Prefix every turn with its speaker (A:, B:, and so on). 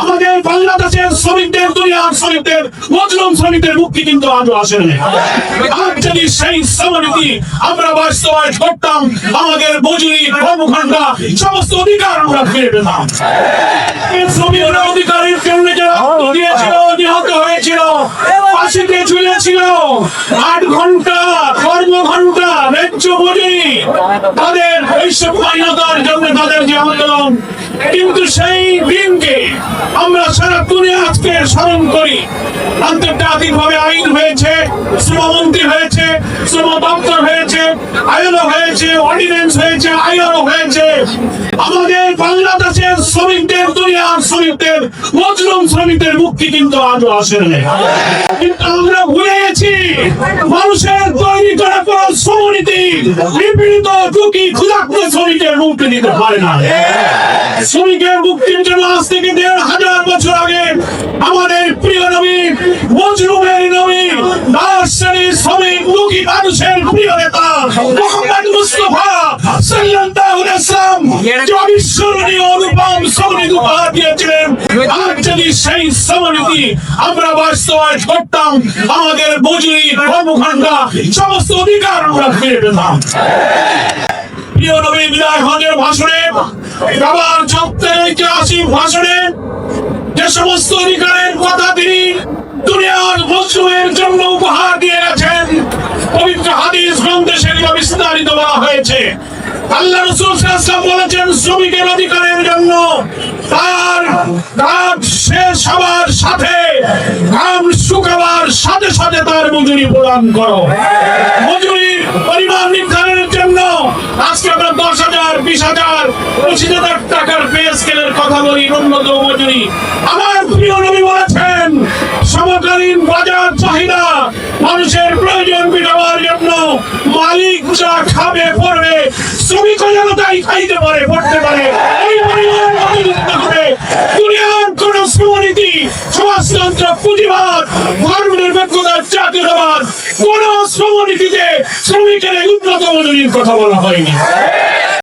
A: আমাদের বাংলাদেশের শ্রমিকদের, দুনিয়ার শ্রমিকদের, মজলুম শ্রমিকদের মুক্তি কিন্তু আজও আসেনি। আর যদি সেই সমানীতি আমরা বাস্তবায়ন করতাম, আমাদের মজুরি, কর্মঘণ্টা, সমস্ত অধিকার আমরা ফিরে পেতাম। শ্রমিকরা অধিকারের জন্য যারা দিয়েছিল, নিহত হয়েছিল, ফাঁসিতে ঝুলেছিল, 8 ঘন্টা কর্মঘণ্টা, ন্যায্য মজুরি, তাদের বৈষম্যহীনতার জন্য তাদের যে আন্দোলন, কিন্তু সেই দিনকে আমরা সারা দুনিয়া আজকে স্মরণ করি। আন্তর্জাতিক ভাবে আইন হয়েছে, শ্রমমন্ত্রী হয়েছে, শ্রম দপ্তর হয়েছে, আইনও হয়েছে, অর্ডিন্যান্স হয়েছে, আইনও হয়েছে। আমাদের বাংলাদেশের শ্রমিকদের, দুনিয়ার শ্রমিকদের, মজলুম শ্রমিকদের মুক্তি কিন্তু আজও আসেনি। কিন্তু আমরা ভুলে গেছি মানুষের তৈরি করা কোন শ্রমনীতি নিপীড়িত, দুঃখী, ক্ষুধার্ত শ্রমিকের মুক্তি দিতে পারে না। শ্রমিকের মুক্তির জন্য আজ থেকে 1500 বছর আগে আমাদের প্রিয় নবী, মজলুমের নবী, দাস শ্রেণীর শ্রমিক, দুঃখী মানুষের প্রিয় নেতা মুহাম্মদ মুস্তাফা সাল্লাল্লাহু আলাইহি ওয়াসাল্লাম যে অবিস্মরণীয় অনুপম সঙ্গীত উপহার দিয়েছিলেন। আর যদি সেই সমানীতি আমরা বাস্তবায়ন করতাম, আমাদের মজুরি, কর্মঘণ্টা, সমস্ত অধিকার আমরা ফিরে পেতাম। প্রিয় নবী বিদায় হজের ভাষণে, বাবার সপ্তাহের ঐতিহাসিক ভাষণে যে সমস্ত অধিকারের কথা তিনি দুনিয়ার মজলুমের জন্য উপহার দিয়ে গেছেন, পবিত্র হাদিস গ্রন্থে সেগুলো বিস্তারিত বলা হয়েছে। আল্লাহ রাসূল সাল্লাল্লাহু আলাইহি ওয়াসাল্লাম বলেছেন, শ্রমিকের অধিকারের জন্য তার কাজ শেষ হওয়ার সাথে, ঘাম শুকাবার সাথে সাথে তার মজুরি প্রদান করো। মজুরির পরিমাণ নির্ধারণের জন্য আজকে আমরা 10,000, 20,000, 25,000 টাকার পে স্কেলের কথা বলি, ন্যূনতম মজুরি। আমার প্রিয় নবী বলেছেন, সমকালীন বাজার চাহিদা, মানুষের প্রয়োজন মেটাবার জন্য মালিক যা খাবে পড়বে, শ্রমিকও যেন তাই খাইতে পারে, পড়তে পারে, এই পরিমাণ মজুরি দিতে হবে। দুনিয়ার কোন শ্রমনীতি, সমাজতন্ত্র, পুঁজিবাদ, ধর্মনিরপেক্ষতা, জাতীয়তাবাদ, কোন শ্রমনীতিতে শ্রমিকের উন্নত মজুরির কথা বলা হয়নি।